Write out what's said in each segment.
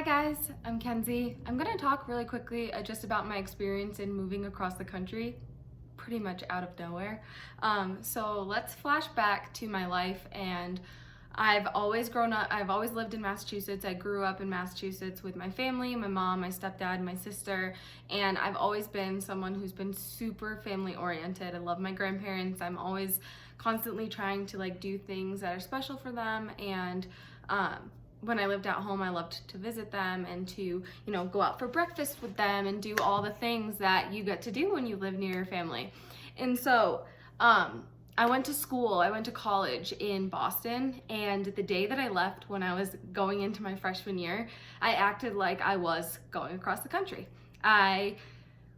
Hi guys, I'm Kenzie. I'm gonna talk really quickly just about my experience in moving across the country, pretty much out of nowhere. So let's flash back to my life, and I've always lived in Massachusetts. I grew up in Massachusetts with my family, my mom, my stepdad, my sister, and I've always been someone who's been super family oriented. I love my grandparents. I'm always constantly trying to do things that are special for them, and when I lived at home, I loved to visit them and to, go out for breakfast with them and do all the things that you get to do when you live near your family. And so, I went to school, I went to college in Boston, and the day that I left when I was going into my freshman year, I acted like I was going across the country. I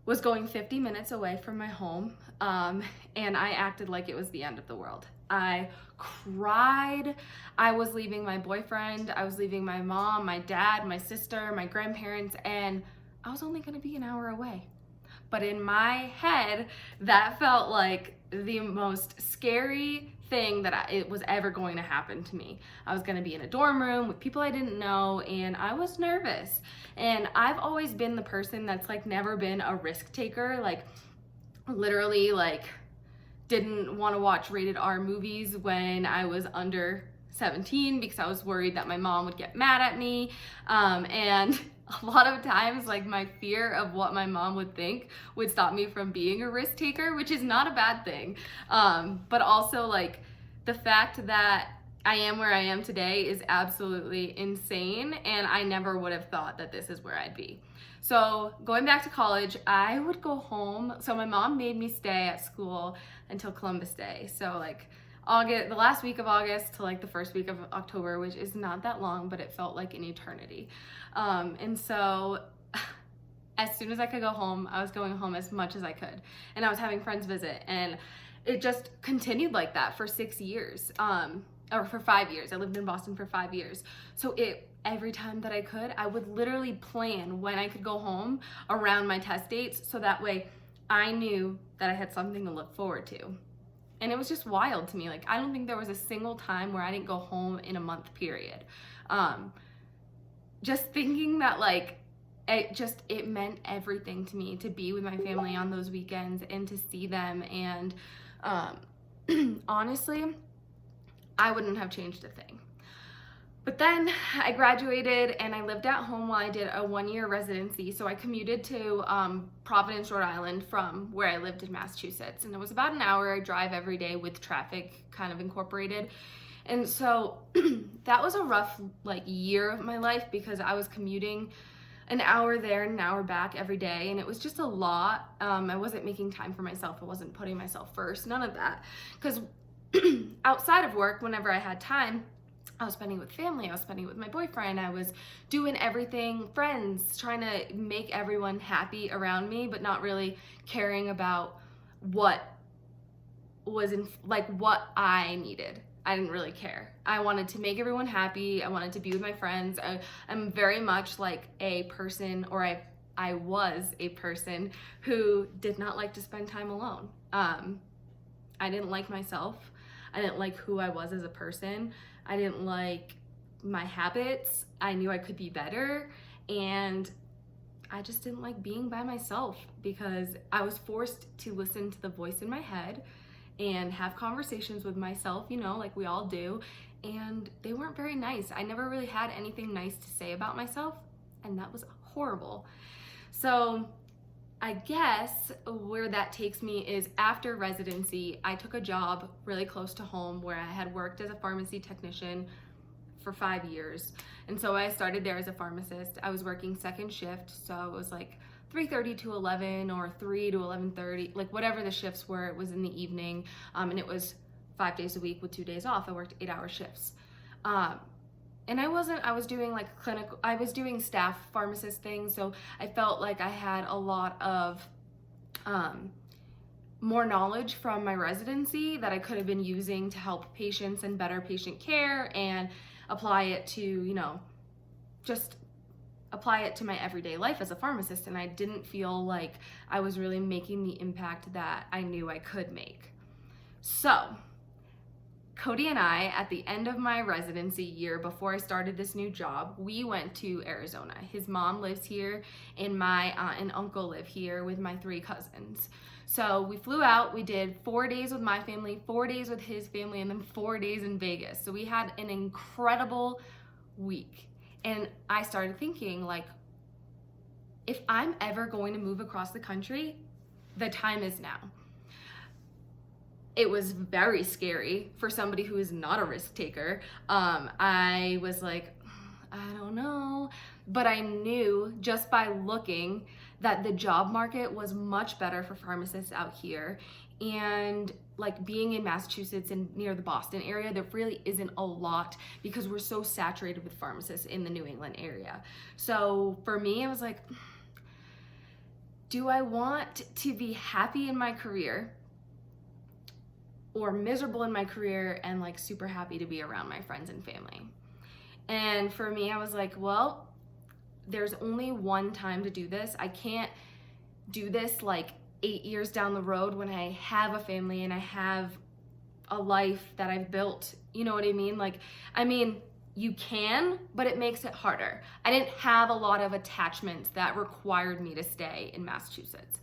was going 50 minutes away from my home, and I acted like it was the end of the world. I cried. I was leaving my boyfriend, I was leaving my mom, my dad, my sister, my grandparents, and I was only gonna be an hour away. But in my head, that felt like the most scary thing that it was ever going to happen to me. I was going to be in a dorm room with people I didn't know, and I was nervous. And I've always been the person that's never been a risk taker, literally didn't want to watch rated R movies when I was under 17 because I was worried that my mom would get mad at me. And a lot of times, my fear of what my mom would think would stop me from being a risk taker, which is not a bad thing. But also, the fact that I am where I am today is absolutely insane, and I never would have thought that this is where I'd be. So going back to college, I would go home. So my mom made me stay at school until Columbus Day. So August, the last week of August to the first week of October, which is not that long, but it felt like an eternity. And so as soon as I could go home, I was going home as much as I could. And I was having friends visit, and it just continued like that for 6 years, or for 5 years. I lived in Boston for 5 years. So every time that I could, I would literally plan when I could go home around my test dates, so that way I knew that I had something to look forward to. And it was just wild to me. I don't think there was a single time where I didn't go home in a month period. Just thinking that it meant everything to me to be with my family on those weekends and to see them. And honestly, I wouldn't have changed a thing. But then I graduated and I lived at home while I did a 1-year residency. So I commuted to Providence, Rhode Island from where I lived in Massachusetts. And it was about an hour drive every day with traffic kind of incorporated. And so that was a rough year of my life because I was commuting an hour there and an hour back every day. And it was just a lot. I wasn't making time for myself. I wasn't putting myself first, none of that. Because outside of work, whenever I had time, I was spending with family, I was spending with my boyfriend, I was doing everything, friends, trying to make everyone happy around me, but not really caring about what was what I needed. I didn't really care. I wanted to make everyone happy. I wanted to be with my friends. I'm very much a person, or I was a person who did not like to spend time alone. I didn't like myself. I didn't like who I was as a person. I didn't like my habits. I knew I could be better, and I just didn't like being by myself because I was forced to listen to the voice in my head and have conversations with myself, like we all do, and they weren't very nice. I never really had anything nice to say about myself, and that was horrible. So I guess where that takes me is after residency, I took a job really close to home where I had worked as a pharmacy technician for 5 years. And so I started there as a pharmacist. I was working second shift, so it was 3:30 to 11 or 3 to 11:30, whatever the shifts were. It was in the evening, and it was 5 days a week with 2 days off. I worked 8-hour shifts. And I was doing clinical, I was doing staff pharmacist things, so I felt like I had a lot of more knowledge from my residency that I could have been using to help patients and better patient care and apply it to, just apply it to my everyday life as a pharmacist. And I didn't feel like I was really making the impact that I knew I could make. So Cody and I, at the end of my residency year before I started this new job, we went to Arizona. His mom lives here, and my aunt and uncle live here with my 3 cousins. So we flew out, we did 4 days with my family, 4 days with his family, and then 4 days in Vegas. So we had an incredible week. And I started thinking, like, if I'm ever going to move across the country, the time is now. It was very scary for somebody who is not a risk taker. I was like, I don't know. But I knew just by looking that the job market was much better for pharmacists out here. And like being in Massachusetts and near the Boston area, there really isn't a lot because we're so saturated with pharmacists in the New England area. So for me, I was like, do I want to be happy in my career or miserable in my career and like super happy to be around my friends and family? And for me, I was like, well, there's only one time to do this. I can't do this like 8 years down the road when I have a family and I have a life that I've built. You know what I mean? Like, I mean, you can, but it makes it harder. I didn't have a lot of attachments that required me to stay in Massachusetts.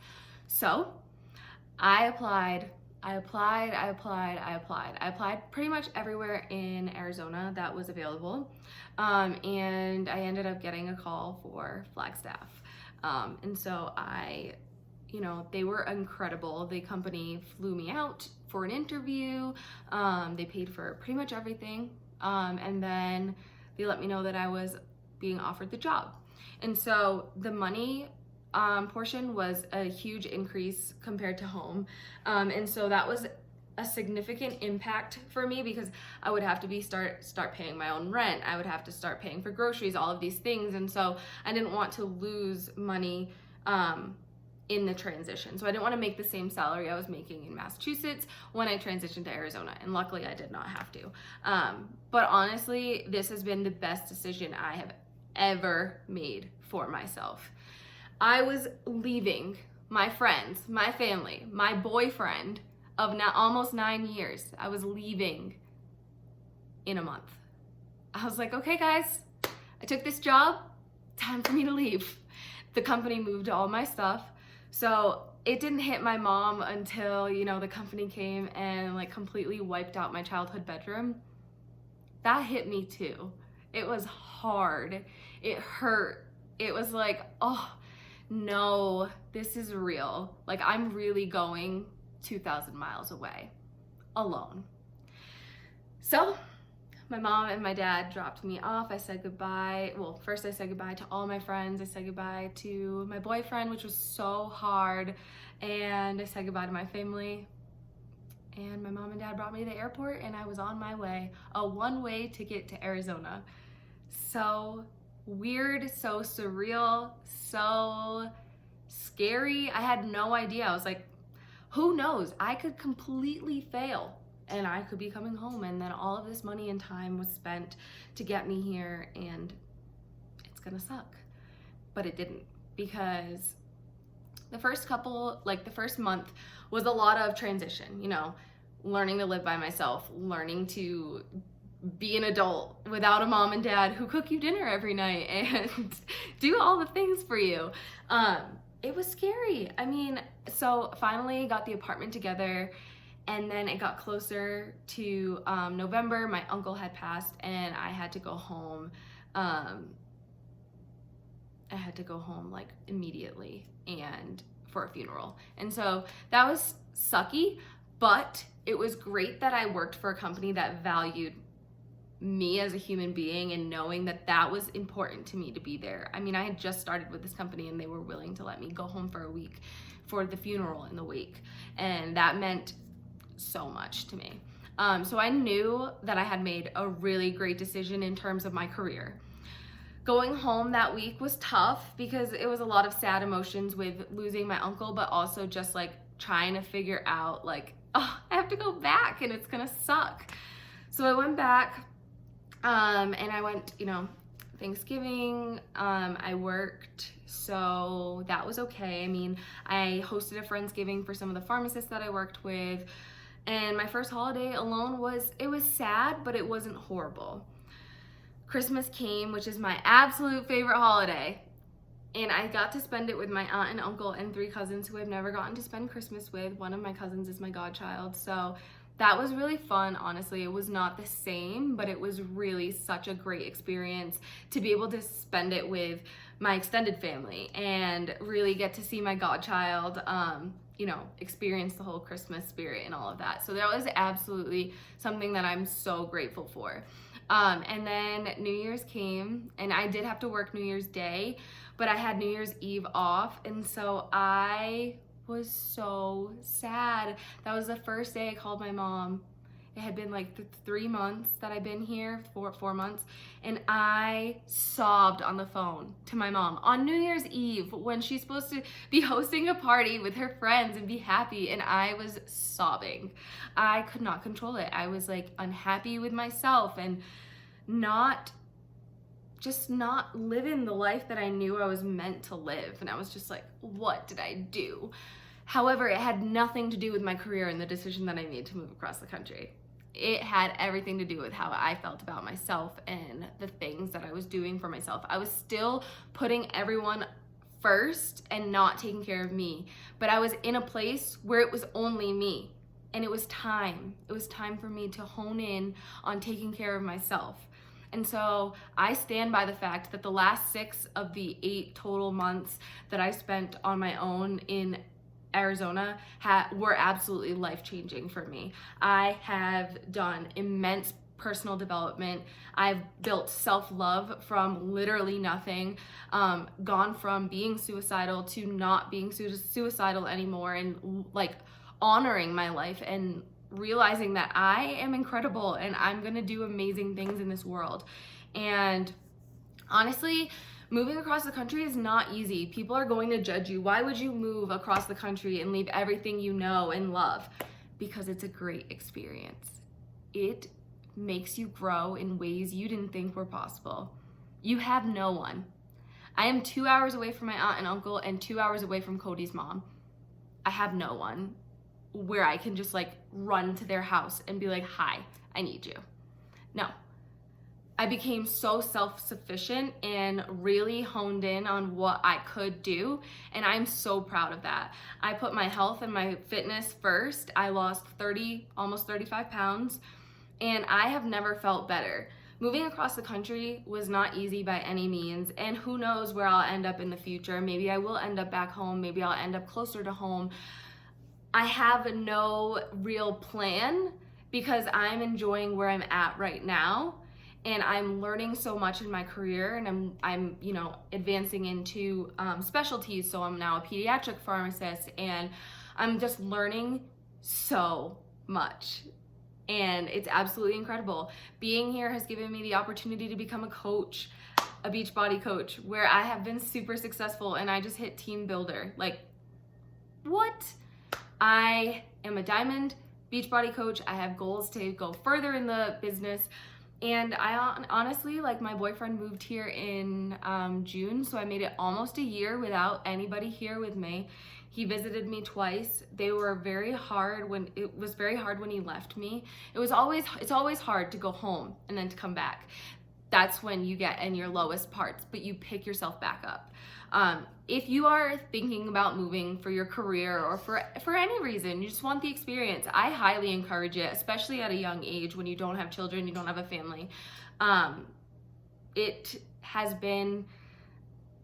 So I applied pretty much everywhere in Arizona that was available. And I ended up getting a call for Flagstaff. And so they were incredible. The company flew me out for an interview. They paid for pretty much everything. And then they let me know that I was being offered the job. And so the money portion was a huge increase compared to home. And so that was a significant impact for me because I would have to start paying my own rent. I would have to start paying for groceries, all of these things. And so I didn't want to lose money in the transition. So I didn't want to make the same salary I was making in Massachusetts when I transitioned to Arizona. And luckily I did not have to. But honestly, this has been the best decision I have ever made for myself. I was leaving my friends, my family, my boyfriend of now almost 9 years. I was leaving in a month. I was like, okay guys, I took this job, time for me to leave. The company moved all my stuff. So it didn't hit my mom until, the company came and like completely wiped out my childhood bedroom. That hit me too. It was hard. It hurt. It was like, oh, no, this is real. Like I'm really going 2,000 miles away alone. So my mom and my dad dropped me off. I said goodbye. Well, first I said goodbye to all my friends. I said goodbye to my boyfriend, which was so hard. And I said goodbye to my family. And my mom and dad brought me to the airport and I was on my way. A one-way ticket to Arizona. So weird, so surreal, so scary. I had no idea. I was like, who knows? I could completely fail and I could be coming home and then all of this money and time was spent to get me here and it's gonna suck. But it didn't, because the first month was a lot of transition, learning to live by myself, learning to be an adult without a mom and dad who cook you dinner every night and do all the things for you. It was scary. So finally got the apartment together and then it got closer to November. My uncle had passed and I had to go home. Like immediately and for a funeral. And so that was sucky, but it was great that I worked for a company that valued me as a human being and knowing that that was important to me to be there. I had just started with this company and they were willing to let me go home for a week for the funeral in the wake. And that meant so much to me. So I knew that I had made a really great decision in terms of my career. Going home that week was tough because it was a lot of sad emotions with losing my uncle, but also just like trying to figure out like, oh, I have to go back and it's gonna suck. So I went back. And I went, Thanksgiving, I worked, so that was okay. I hosted a Friendsgiving for some of the pharmacists that I worked with, And my first holiday alone was sad, but it wasn't horrible. Christmas came, which is my absolute favorite holiday. And I got to spend it with my aunt and uncle and 3 cousins who I've never gotten to spend Christmas with. One of my cousins is my godchild. So that was really fun, honestly. It was not the same, but it was really such a great experience to be able to spend it with my extended family and really get to see my godchild, experience the whole Christmas spirit and all of that. So that was absolutely something that I'm so grateful for. And then New Year's came, and I did have to work New Year's Day, but I had New Year's Eve off, and so I was so sad. That was the first day I called my mom. It had been like 3 months that I've been here, 4 months, and I sobbed on the phone to my mom on New Year's Eve when she's supposed to be hosting a party with her friends and be happy, and I was sobbing. I could not control it. I was like unhappy with myself and not living the life that I knew I was meant to live. And I was just like, what did I do? However, it had nothing to do with my career and the decision that I made to move across the country. It had everything to do with how I felt about myself and the things that I was doing for myself. I was still putting everyone first and not taking care of me, but I was in a place where it was only me, and it was time. It was time for me to hone in on taking care of myself. And so I stand by the fact that the last 6 of the 8 total months that I spent on my own in Arizona were absolutely life-changing for me. I have done immense personal development. I've built self-love from literally nothing, gone from being suicidal to not being suicidal anymore, and like honoring my life and realizing that I am incredible and I'm gonna do amazing things in this world. And honestly, moving across the country is not easy. People are going to judge you. Why would you move across the country and leave everything you know and love? Because it's a great experience. It makes you grow in ways you didn't think were possible. You have no one. I am 2 hours away from my aunt and uncle and 2 hours away from Cody's mom. I have no one where I can just like run to their house and be like, hi, I need you. No. I became so self-sufficient and really honed in on what I could do, and I'm so proud of that. I put my health and my fitness first. I lost almost 35 pounds, and I have never felt better. Moving across the country was not easy by any means, and who knows where I'll end up in the future. Maybe I will end up back home, maybe I'll end up closer to home. I have no real plan because I'm enjoying where I'm at right now, and I'm learning so much in my career, and I'm advancing into specialties. So I'm now a pediatric pharmacist, and I'm just learning so much, and it's absolutely incredible. Being here has given me the opportunity to become a coach, a Beachbody coach, where I have been super successful, and I just hit team builder. Like, what? I am a diamond Beachbody coach. I have goals to go further in the business. And I honestly, like, my boyfriend moved here in June, so I made it almost a year without anybody here with me. He visited me twice. It was very hard when he left me. It's always hard to go home and then to come back. That's when you get in your lowest parts, but you pick yourself back up. If you are thinking about moving for your career or for any reason, you just want the experience, I highly encourage it, especially at a young age when you don't have children, you don't have a family. It has been,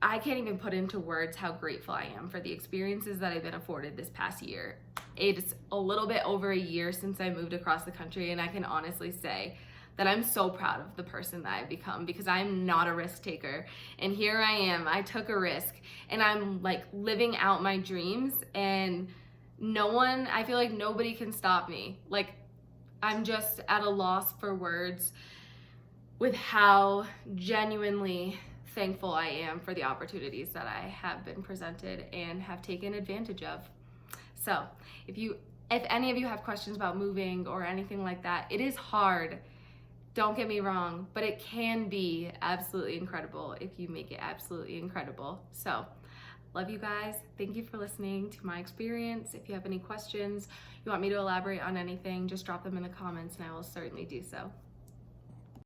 I can't even put into words how grateful I am for the experiences that I've been afforded this past year. It's a little bit over a year since I moved across the country, and I can honestly say that I'm so proud of the person that I've become, because I'm not a risk taker. And here I am, I took a risk, and I'm like living out my dreams, and I feel like nobody can stop me. Like, I'm just at a loss for words with how genuinely thankful I am for the opportunities that I have been presented and have taken advantage of. So if any of you have questions about moving or anything like that, it is hard. Don't get me wrong, but it can be absolutely incredible if you make it absolutely incredible. So Love you guys. Thank you for listening to my experience. If you have any questions, you want me to elaborate on anything, just drop them in the comments and I will certainly do so.